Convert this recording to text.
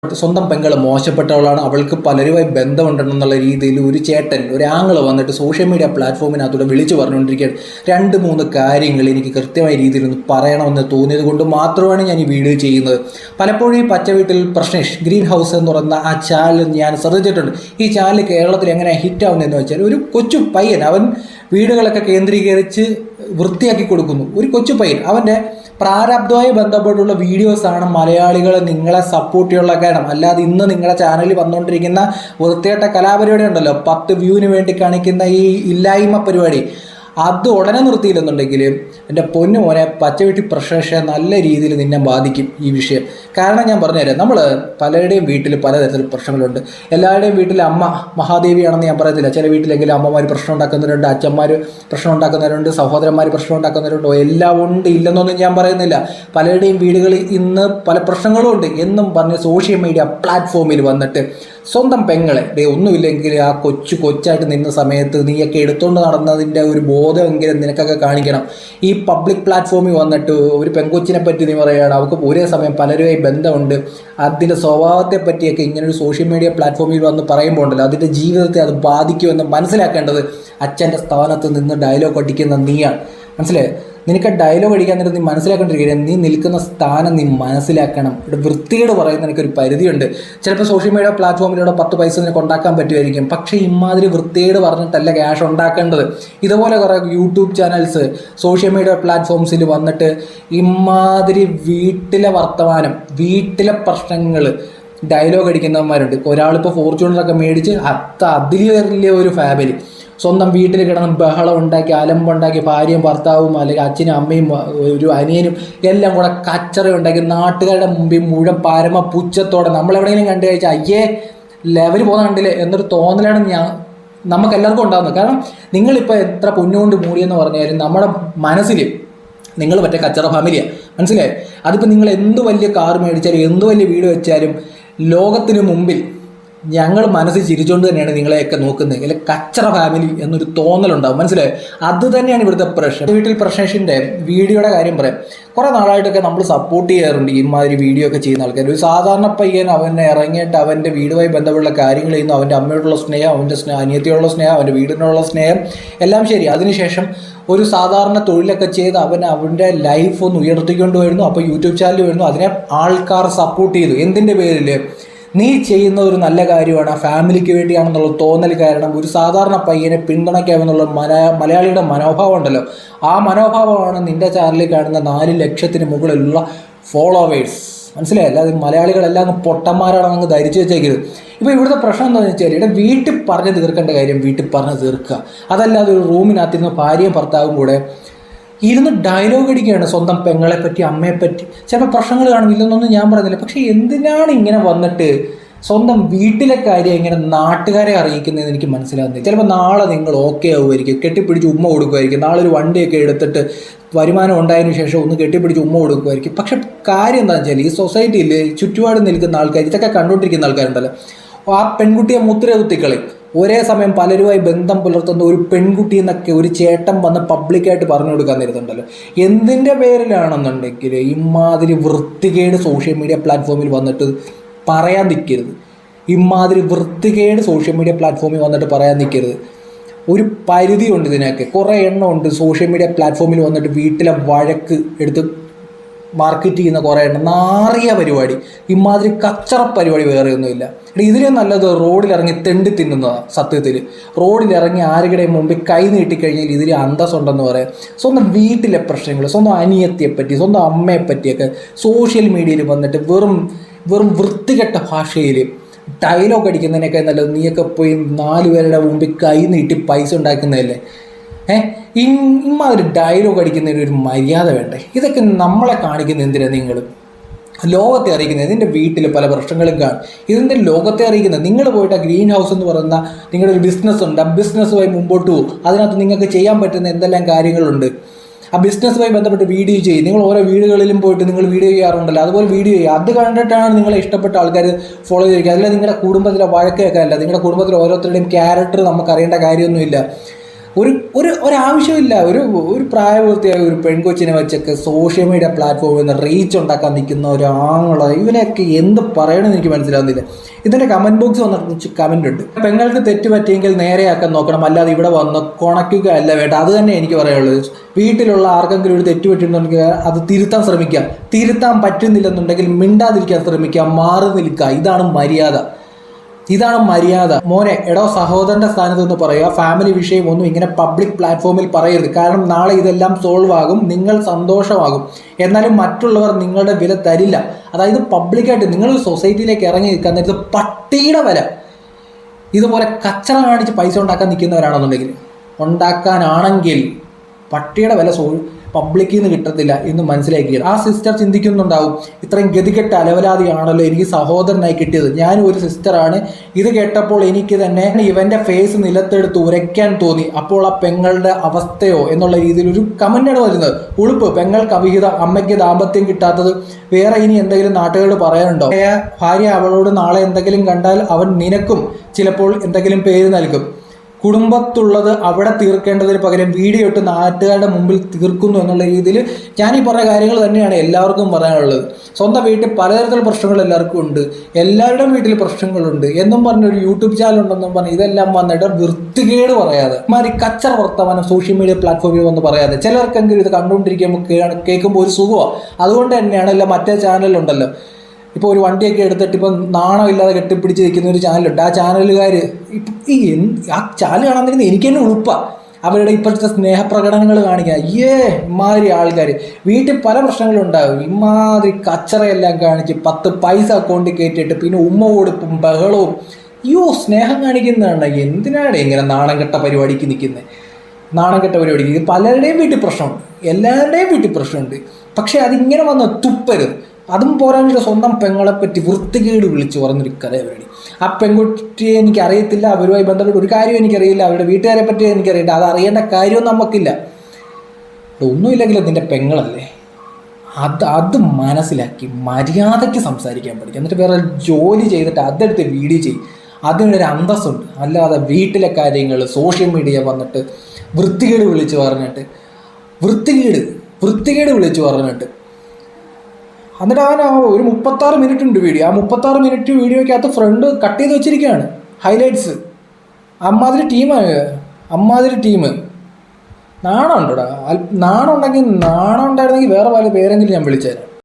സ്വന്തം പെങ്ങൾ മോശപ്പെട്ടവളാണ്, അവൾക്ക് പലരുമായി ബന്ധമുണ്ടെന്നുള്ള രീതിയിൽ ഒരു ചേട്ടൻ ഒരു ആംഗിൾ വന്നിട്ട് സോഷ്യൽ മീഡിയ പ്ലാറ്റ്ഫോമിനകത്തൂടെ വിളിച്ചു പറഞ്ഞുകൊണ്ടിരിക്കുകയാണ്. 2-3 കാര്യങ്ങൾ എനിക്ക് കൃത്യമായ രീതിയിൽ ഒന്ന് പറയണമെന്ന് തോന്നിയത് കൊണ്ട് മാത്രമാണ് ഞാൻ ഈ വീഡിയോ ചെയ്യുന്നത്. പലപ്പോഴും ഈ പച്ച വീട്ടിൽ പ്രശ്നേഷ് ഗ്രീൻ ഹൗസ് എന്ന് പറയുന്ന ആ ചാനൽ ഞാൻ ശ്രദ്ധിച്ചിട്ടുണ്ട്. ഈ ചാനൽ കേരളത്തിൽ എങ്ങനെ ഹിറ്റാവുന്നതെന്ന് വെച്ചാൽ ഒരു കൊച്ചു പയ്യൻ, അവൻ വീടുകളൊക്കെ കേന്ദ്രീകരിച്ച് വൃത്തിയാക്കി കൊടുക്കുന്നു. ഒരു കൊച്ചു പയ്യൻ, അവൻ്റെ പ്രാരാബ്ധവുമായി ബന്ധപ്പെട്ടുള്ള വീഡിയോസാണ് മലയാളികൾ നിങ്ങളെ സപ്പോർട്ട് ചെയ്യാനുള്ള കാരണം. അല്ലാതെ ഇന്ന് നിങ്ങളുടെ ചാനലിൽ വന്നുകൊണ്ടിരിക്കുന്ന വൃത്തികെട്ട കലാപരിപാടി ഉണ്ടല്ലോ, 10 വ്യൂവിന് വേണ്ടി കാണിക്കുന്ന ഈ ഇല്ലായ്മ പരിപാടി, അത് ഉടനെ നിർത്തിയില്ലെന്നുണ്ടെങ്കിൽ എൻ്റെ പൊന്നു മോനെ പച്ചവീട്ടി പ്രശ്നം നല്ല രീതിയിൽ നിന്നെ ബാധിക്കും ഈ വിഷയം. കാരണം ഞാൻ പറഞ്ഞുതരാം, നമ്മൾ പലരുടെയും വീട്ടിൽ പലതരത്തിൽ പ്രശ്നങ്ങളുണ്ട്. എല്ലാവരുടെയും വീട്ടിൽ അമ്മ മഹാദേവിയാണെന്ന് ഞാൻ പറയുന്നില്ല. ചില വീട്ടിലെങ്കിലും അമ്മമാർ പ്രശ്നം ഉണ്ടാക്കുന്നവരുണ്ട്, അച്ഛന്മാർ പ്രശ്നം ഉണ്ടാക്കുന്നവരുണ്ട്, സഹോദരന്മാർ പ്രശ്നം ഉണ്ടാക്കുന്നവരുണ്ടോ, എല്ലാം ഉണ്ട്, ഇല്ലെന്നൊന്നും ഞാൻ പറയുന്നില്ല. പലരുടെയും വീടുകളിൽ ഇന്ന് പല പ്രശ്നങ്ങളും ഉണ്ട് എന്നും പറഞ്ഞ് സോഷ്യൽ മീഡിയ പ്ലാറ്റ്ഫോമിൽ വന്നിട്ട് സ്വന്തം പെങ്ങളെ ഒന്നുമില്ലെങ്കിൽ ആ കൊച്ചായിട്ട് നിന്ന സമയത്ത് നീയൊക്കെ എടുത്തുകൊണ്ട് നടന്നതിൻ്റെ ഒരു ബോധമെങ്കിലും നിനക്കൊക്കെ കാണിക്കണം. ഈ പബ്ലിക് പ്ലാറ്റ്ഫോമിൽ വന്നിട്ട് ഒരു പെൺകൊച്ചിനെ പറ്റി നീ പറയുകയാണ്, അവർക്ക് ഒരേ സമയം പലരുമായി ബന്ധമുണ്ട്, അതിൻ്റെ സ്വഭാവത്തെ പറ്റിയൊക്കെ ഇങ്ങനൊരു സോഷ്യൽ മീഡിയ പ്ലാറ്റ്ഫോമിൽ വന്ന് പറയുമ്പോൾ ഉണ്ടല്ലോ, അതിൻ്റെ ജീവിതത്തെ അത് ബാധിക്കുമെന്ന് മനസ്സിലാക്കേണ്ടത് അച്ഛൻ്റെ സ്ഥാനത്ത് നിന്ന് ഡയലോഗ് അടിക്കുന്ന നീയാണ്. മനസ്സിലായി? നിനക്ക് ഡയലോഗ് അടിക്കാൻ നേരം നീ മനസ്സിലാക്കേണ്ടിരിക്കുക, നീ നിൽക്കുന്ന സ്ഥാനം നീ മനസ്സിലാക്കണം. ഇവിടെ വൃത്തികേട് പറയുന്ന എനിക്കൊരു പരിധിയുണ്ട്. ചിലപ്പോൾ സോഷ്യൽ മീഡിയ പ്ലാറ്റ്ഫോമിലൂടെ 10 പൈസ നിനക്ക് ഉണ്ടാക്കാൻ പറ്റുമായിരിക്കും, പക്ഷേ ഇമാതിരി വൃത്തികേട് പറഞ്ഞിട്ടല്ല ക്യാഷ് ഉണ്ടാക്കേണ്ടത്. ഇതുപോലെ കുറേ യൂട്യൂബ് ചാനൽസ് സോഷ്യൽ മീഡിയ പ്ലാറ്റ്ഫോംസിൽ വന്നിട്ട് ഇമാതിരി വീട്ടിലെ വർത്തമാനം, വീട്ടിലെ പ്രശ്നങ്ങൾ ഡയലോഗ് അടിക്കുന്നവന്മാരുണ്ട്. ഒരാളിപ്പോൾ ഫോർച്യൂണറൊക്കെ മേടിച്ച് അതിൽ വലിയ ഒരു ഫാമിലി സ്വന്തം വീട്ടിൽ കിടന്ന് ബഹളം ഉണ്ടാക്കി അലമ്പുണ്ടാക്കി ഭാര്യയും ഭർത്താവും അല്ലെങ്കിൽ അച്ഛനും അമ്മയും ഒരു അനിയനും എല്ലാം കൂടെ കച്ചറ ഉണ്ടാക്കി നാട്ടുകാരുടെ മുമ്പിൽ മുഴുവൻ പരമ പുച്ഛത്തോടെ നമ്മളെവിടെയെങ്കിലും കണ്ടു കഴിച്ചാൽ അയ്യേ ലെവൽ പോകുന്ന കണ്ടില്ലേ എന്നൊരു തോന്നലാണ് നമുക്ക് എല്ലാവർക്കും ഉണ്ടാകുന്നത്. കാരണം നിങ്ങളിപ്പോൾ എത്ര പൊന്നുകൊണ്ട് മൂടിയെന്ന് പറഞ്ഞാലും നമ്മുടെ മനസ്സിൽ നിങ്ങൾ മറ്റേ കച്ചറ ഫാമിലിയാണ്. മനസ്സിലായി? അതിപ്പോൾ നിങ്ങൾ എന്ത് വലിയ കാർ മേടിച്ചാലും എന്ത് വലിയ വീട് വെച്ചാലും ലോകത്തിന് മുമ്പിൽ ഞങ്ങൾ മനസ്സിൽ ചിരിച്ചുകൊണ്ട് തന്നെയാണ് നിങ്ങളെയൊക്കെ നോക്കുന്നത്. അല്ലെങ്കിൽ കച്ചറ ഫാമിലി എന്നൊരു തോന്നലുണ്ടാവും. മനസ്സിലായി? അത് തന്നെയാണ് ഇവിടുത്തെ പ്രശ്നം. വീട്ടിൽ പ്രശ്നേഷിൻ്റെ വീഡിയോയുടെ കാര്യം പറയാം. കുറേ നാളായിട്ടൊക്കെ നമ്മൾ സപ്പോർട്ട് ചെയ്യാറുണ്ട് ഇമാതിരി വീഡിയോ ഒക്കെ ചെയ്യുന്ന ആൾക്കാർ. ഒരു സാധാരണ പയ്യൻ അവനെ ഇറങ്ങിയിട്ട് അവൻ്റെ വീടുമായി ബന്ധപ്പെട്ട കാര്യങ്ങൾ ചെയ്യുന്നു, അവൻ്റെ അമ്മയോടുള്ള സ്നേഹം, അവൻ്റെ അനിയത്തിയോടുള്ള സ്നേഹം, അവൻ്റെ വീടിനോടുള്ള സ്നേഹം എല്ലാം ശരി. അതിനുശേഷം ഒരു സാധാരണ തൊഴിലൊക്കെ ചെയ്ത് അവൻ്റെ ലൈഫ് ഒന്ന് ഉയർത്തിക്കൊണ്ട് വരുന്നു. അപ്പോൾ യൂട്യൂബ് ചാനൽ വരുന്നു, അതിനെ ആൾക്കാർ സപ്പോർട്ട് ചെയ്തു. എന്തിൻ്റെ പേരിൽ? നീ ചെയ്യുന്ന ഒരു നല്ല കാര്യമാണ്, ആ ഫാമിലിക്ക് വേണ്ടിയാണെന്നുള്ള തോന്നൽ കാരണം ഒരു സാധാരണ പയ്യനെ പിന്തുണയ്ക്കാമെന്നുള്ള മലയാളിയുടെ മനോഭാവം ഉണ്ടല്ലോ, ആ മനോഭാവമാണ് നിൻ്റെ ചാനലിൽ കാണുന്ന 4 ലക്ഷത്തിന് മുകളിലുള്ള ഫോളോവേഴ്സ്. മനസ്സിലായി? അല്ലാതെ മലയാളികളെല്ലാം പൊട്ടന്മാരാണെന്ന് അങ്ങ് ധരിച്ചു വെച്ചേക്കരുത്. ഇപ്പോൾ ഇവിടുത്തെ പ്രശ്നം എന്താണെന്ന് വെച്ചാൽ, ഇവിടെ വീട്ടിൽ പറഞ്ഞ് തീർക്കേണ്ട കാര്യം വീട്ടിൽ പറഞ്ഞ് തീർക്കുക. അതല്ലാതെ ഒരു റൂമിനകത്തിരുന്ന് ഭാര്യയും ഭർത്താവും കൂടെ ഇരുന്ന് ഡയലോഗ് അടിക്കുകയാണ് സ്വന്തം പെങ്ങളെ പറ്റി, അമ്മയെപ്പറ്റി. ചിലപ്പോൾ പ്രശ്നങ്ങൾ കാണും, ഇല്ലെന്നൊന്നും ഞാൻ പറയുന്നില്ല. പക്ഷേ എന്തിനാണ് ഇങ്ങനെ വന്നിട്ട് സ്വന്തം വീട്ടിലെ കാര്യം ഇങ്ങനെ നാട്ടുകാരെ അറിയിക്കുന്നതെന്ന് എനിക്ക് മനസ്സിലാകുന്നില്ല. ചിലപ്പോൾ നാളെ നിങ്ങൾ ഓക്കെ ആവുമായിരിക്കും, കെട്ടിപ്പിടിച്ച് ഉമ്മ കൊടുക്കുമായിരിക്കും. നാളെ ഒരു വണ്ടിയൊക്കെ എടുത്തിട്ട് വരുമാനം ഉണ്ടായതിനു ശേഷം ഒന്ന് കെട്ടിപ്പിടിച്ച് ഉമ്മ കൊടുക്കുമായിരിക്കും. പക്ഷെ കാര്യം എന്താണെന്ന് വെച്ചാൽ, ഈ സൊസൈറ്റിയിൽ ചുറ്റുപാട് നിൽക്കുന്ന ആൾക്കാർ, ഇതൊക്കെ കണ്ടുകൊണ്ടിരിക്കുന്ന ആൾക്കാരുണ്ടല്ലോ, ആ പെൺകുട്ടിയെ മുദ്ര കുത്തിക്കളി. ഒരേ സമയം പലരുമായി ബന്ധം പുലർത്തുന്ന ഒരു പെൺകുട്ടി എന്നൊക്കെ ഒരു ചേട്ടൻ വന്ന് പബ്ലിക്കായിട്ട് പറഞ്ഞു കൊടുക്കാൻ നേരത്തുണ്ടല്ലോ. എന്തിൻ്റെ പേരിലാണെന്നുണ്ടെങ്കിൽ ഇമാതിരി വൃത്തികേട് സോഷ്യൽ മീഡിയ പ്ലാറ്റ്ഫോമിൽ വന്നിട്ട് പറയാൻ നിൽക്കരുത്. ഇമാതിരി വൃത്തികേട് സോഷ്യൽ മീഡിയ പ്ലാറ്റ്ഫോമിൽ വന്നിട്ട് പറയാൻ നിൽക്കരുത്. ഒരു പരിധിയുണ്ട് ഇതിനൊക്കെ. കുറേ എണ്ണമുണ്ട് സോഷ്യൽ മീഡിയ പ്ലാറ്റ്ഫോമിൽ വന്നിട്ട് വീട്ടിലെ വഴക്ക് എടുത്ത് മാർക്കറ്റ് ചെയ്യുന്ന കുറേ എണ്ണം. നാറിയ പരിപാടി, ഇമാതിരി കച്ചറ പരിപാടി വേറെ ഒന്നുമില്ല. ഇതിലും നല്ലത് റോഡിലിറങ്ങി തെണ്ടി തിന്നുന്നതാണ്. സത്യത്തിൽ റോഡിലിറങ്ങി ആരുടെയും മുമ്പിൽ കൈ നീട്ടിക്കഴിഞ്ഞാൽ ഇതിൽ അന്തസ്സുണ്ടെന്ന് പറയാം. സ്വന്തം വീട്ടിലെ പ്രശ്നങ്ങൾ, സ്വന്തം അനിയത്തിയെപ്പറ്റി, സ്വന്തം അമ്മയെപ്പറ്റിയൊക്കെ സോഷ്യൽ മീഡിയയിൽ വന്നിട്ട് വെറും വൃത്തികെട്ട ഭാഷയിൽ ഡയലോഗ് അടിക്കുന്നതിനൊക്കെ നല്ലത് നീയൊക്കെ പോയി 4 പേരുടെ മുമ്പിൽ കൈ നീട്ടി പൈസ ഉണ്ടാക്കുന്നതല്ലേ. ഇമ്മാതിരി ഡയലോഗ് അടിക്കുന്നതിന് ഒരു മര്യാദ വേണ്ടേ? ഇതൊക്കെ നമ്മളെ കാണിക്കുന്ന എന്തിനാണ്? നിങ്ങൾ ലോകത്തെ അറിയിക്കുന്നത്. ഇതിൻ്റെ വീട്ടിൽ പല പ്രശ്നങ്ങളും കാണും, ഇതിൻ്റെ ലോകത്തെ അറിയിക്കുന്നത്. നിങ്ങൾ പോയിട്ട് ആ ഗ്രീൻ ഹൗസ് എന്ന് പറയുന്ന നിങ്ങളുടെ ഒരു ബിസിനസ് ഉണ്ട്, ആ ബിസിനസ്സുമായി മുമ്പോട്ട് പോകും. അതിനകത്ത് നിങ്ങൾക്ക് ചെയ്യാൻ പറ്റുന്ന എന്തെല്ലാം കാര്യങ്ങളുണ്ട്, ആ ബിസിനസ്സുമായി ബന്ധപ്പെട്ട് വീഡിയോ ചെയ്യും. നിങ്ങൾ ഓരോ വീടുകളിലും പോയിട്ട് നിങ്ങൾ വീഡിയോ ചെയ്യാറുണ്ടല്ലോ, അതുപോലെ വീഡിയോ ചെയ്യുക. അത് കണ്ടിട്ടാണ് നിങ്ങളെ ഇഷ്ടപ്പെട്ട ആൾക്കാർ ഫോളോ ചെയ്തിരിക്കുക. അതിൽ നിങ്ങളുടെ കുടുംബത്തിലെ വഴക്കൊക്കെ അല്ല, നിങ്ങളുടെ കുടുംബത്തിലെ ഓരോരുത്തരുടെയും ക്യാരക്ടർ നമുക്ക് അറിയേണ്ട കാര്യമൊന്നുമില്ല. ഒരാവശ്യമില്ല. ഒരു പ്രായപൂർത്തിയായ ഒരു പെൺകൊച്ചിനെ വെച്ചൊക്കെ സോഷ്യൽ മീഡിയ പ്ലാറ്റ്ഫോമിൽ നിന്ന് റീച്ച് ഉണ്ടാക്കാൻ നിൽക്കുന്ന ഒരാളെ ഇവനെയൊക്കെ എന്ത് പറയണമെന്ന് എനിക്ക് മനസ്സിലാവുന്നില്ല. ഇതിൻ്റെ കമൻറ്റ് ബോക്സ് വന്നിട്ട് കമൻ്റ് ഉണ്ട്, പെങ്ങൾക്ക് തെറ്റ് പറ്റിയെങ്കിൽ നേരെയാക്കാൻ നോക്കണം, അല്ലാതെ ഇവിടെ വന്ന് കൊണക്കുക അല്ല വേണ്ട. അത് തന്നെ എനിക്ക് പറയാനുള്ളത്. വീട്ടിലുള്ള ആർക്കെങ്കിലും ഒരു തെറ്റ് പറ്റിയിട്ടുണ്ടെങ്കിൽ അത് തിരുത്താൻ ശ്രമിക്കുക. തിരുത്താൻ പറ്റുന്നില്ലെന്നുണ്ടെങ്കിൽ മിണ്ടാതിരിക്കാൻ ശ്രമിക്കുക, മാറി നിൽക്കുക. ഇതാണ് മര്യാദ. മോനെ, എടോ സഹോദരൻ്റെ സ്ഥാനത്ത് നിന്ന് പറയുക, ഫാമിലി വിഷയമൊന്നും ഇങ്ങനെ പബ്ലിക് പ്ലാറ്റ്ഫോമിൽ പറയരുത്. കാരണം നാളെ ഇതെല്ലാം സോൾവ് ആകും, നിങ്ങൾ സന്തോഷമാകും, എന്നാലും മറ്റുള്ളവർ നിങ്ങളുടെ വില തരില്ല. അതായത് പബ്ലിക്കായിട്ട് നിങ്ങൾ സൊസൈറ്റിയിലേക്ക് ഇറങ്ങി നിൽക്കാൻ നേരത്ത് പട്ടിയുടെ വില ഇതുപോലെ കച്ചറ കാണിച്ച് പൈസ ഉണ്ടാക്കാൻ ഉണ്ടാക്കാനാണെങ്കിൽ പട്ടിയുടെ വില പബ്ലിക്കിൽ നിന്ന് കിട്ടത്തില്ല എന്ന് മനസ്സിലാക്കിയത്. ആ സിസ്റ്റർ ചിന്തിക്കുന്നുണ്ടാവും, ഇത്രയും ഗതികെട്ട അലവലാതിയാണല്ലോ എനിക്ക് സഹോദരനായി കിട്ടിയത്. ഞാനും ഒരു സിസ്റ്ററാണ്. ഇത് കേട്ടപ്പോൾ എനിക്ക് തന്നെ ഇവൻ്റെ ഫേസ് നിലത്തെടുത്ത് ഉരയ്ക്കാൻ തോന്നി. അപ്പോൾ ആ പെങ്ങളുടെ അവസ്ഥയോ എന്നുള്ള രീതിയിൽ ഒരു കമൻ്റാണ് വരുന്നത്. ഉളുപ്പ്, പെങ്ങൾക്ക് അവിഹിതം, അമ്മയ്ക്ക് ദാമ്പത്യം കിട്ടാത്തത്, വേറെ ഇനി എന്തെങ്കിലും നാട്ടുകാരോട് പറയാനുണ്ടോ? ഭാര്യ അവളോട് നാളെ എന്തെങ്കിലും കണ്ടാൽ അവൻ നിനക്കും ചിലപ്പോൾ എന്തെങ്കിലും പേര് നൽകും. കുടുംബത്തുള്ളത് അവിടെ തീർക്കേണ്ടതിന് പകരം വീഡിയോ ഇട്ട് നാട്ടുകാരുടെ മുമ്പിൽ തീർക്കുന്നു എന്നുള്ള രീതിയിൽ ഞാൻ ഈ പറഞ്ഞ കാര്യങ്ങൾ തന്നെയാണ് എല്ലാവർക്കും പറയാനുള്ളത്. സ്വന്തം വീട്ടിൽ പലതരത്തിലുള്ള പ്രശ്നങ്ങൾ എല്ലാവർക്കും ഉണ്ട്, എല്ലാവരുടെയും വീട്ടിൽ പ്രശ്നങ്ങളുണ്ട് എന്നും പറഞ്ഞൊരു യൂട്യൂബ് ചാനൽ ഉണ്ടെന്നും പറഞ്ഞ് ഇതെല്ലാം വന്നിട്ട് വൃത്തികേട് പറയാതെ മാറി കച്ചറ വർത്തമാനം സോഷ്യൽ മീഡിയ പ്ലാറ്റ്ഫോമിൽ വന്ന് പറയാതെ ചിലർക്കെങ്കിലും ഇത് കണ്ടുകൊണ്ടിരിക്കുമ്പോൾ കേൾക്കുമ്പോൾ ഒരു സുഖമാണ്. അതുകൊണ്ട് തന്നെയാണ് എല്ലാം മറ്റേ ചാനലുണ്ടല്ലോ, ഇപ്പോൾ ഒരു വണ്ടിയൊക്കെ എടുത്തിട്ട് ഇപ്പം നാണമില്ലാതെ കെട്ടിപ്പിടിച്ച് നിൽക്കുന്ന ഒരു ചാനലുണ്ട്. ആ ചാനലുകാർ ആ ചാനൽ കാണാൻ തരുന്ന എനിക്ക് തന്നെ ഉളുപ്പാണ്. അവരുടെ ഇപ്പോഴത്തെ സ്നേഹപ്രകടനങ്ങൾ കാണിക്കുക. ഇമാതിരി ആൾക്കാർ വീട്ടിൽ പല പ്രശ്നങ്ങളുണ്ടാകും, ഇമാതിരി കച്ചറയെല്ലാം കാണിച്ച് 10 പൈസ അക്കൗണ്ടിൽ കയറ്റിയിട്ട് പിന്നെ ഉമ്മ കൊടുപ്പും ബഹളവും. സ്നേഹം കാണിക്കുന്നതാണ്. എന്തിനാണ് ഇങ്ങനെ നാണം കെട്ട പരിപാടിക്ക് നിൽക്കുന്നത്? നാണം കെട്ട പരിപാടിക്ക് പലരുടെയും വീട്ടിൽ പ്രശ്നമുണ്ട്, എല്ലാവരുടെയും വീട്ടിൽ പ്രശ്നമുണ്ട്. പക്ഷേ അതിങ്ങനെ വന്ന് തുപ്പരുത്. അതും പോരാഞ്ഞിട്ട് സ്വന്തം പെങ്ങളെപ്പറ്റി വൃത്തികേട് വിളിച്ച് പറഞ്ഞൊരു കഥയാണ്. ആ പെൺകുട്ടിയെ എനിക്കറിയത്തില്ല, അവരുമായി ബന്ധപ്പെട്ട് ഒരു കാര്യം എനിക്കറിയില്ല, അവരുടെ വീട്ടുകാരെ പറ്റി എനിക്കറിയില്ല, അത് അറിയേണ്ട കാര്യമൊന്നും നമുക്കില്ല. ഒന്നുമില്ലെങ്കിലും നിൻ്റെ പെങ്ങളല്ലേ, അത് മനസ്സിലാക്കി മര്യാദയ്ക്ക് സംസാരിക്കാൻ പഠിക്കുക. എന്നിട്ട് വേറെ ജോലി ചെയ്തിട്ട് അതെടുത്ത് വീഡിയോ ചെയ്യും. അതിനൊരു അന്തസ്സുണ്ട്. അല്ലാതെ വീട്ടിലെ കാര്യങ്ങൾ സോഷ്യൽ മീഡിയ വന്നിട്ട് വൃത്തികേട് വിളിച്ച് പറഞ്ഞിട്ട് എന്നിട്ട് അവൻ ഒരു 36 മിനിറ്റ് ഉണ്ട് വീഡിയോ. ആ 36 മിനിറ്റ് വീഡിയോയ്ക്കകത്ത് ഫ്രണ്ട് കട്ട് ചെയ്ത് വെച്ചിരിക്കുകയാണ് ഹൈലൈറ്റ്സ്. അമ്മാതിരി ടീം. നാണം ഉണ്ടോടാ? നാണം ഉണ്ടായിരുന്നെങ്കിൽ വേറെ പല പേരെങ്കിലും ഞാൻ വിളിച്ചേരാം.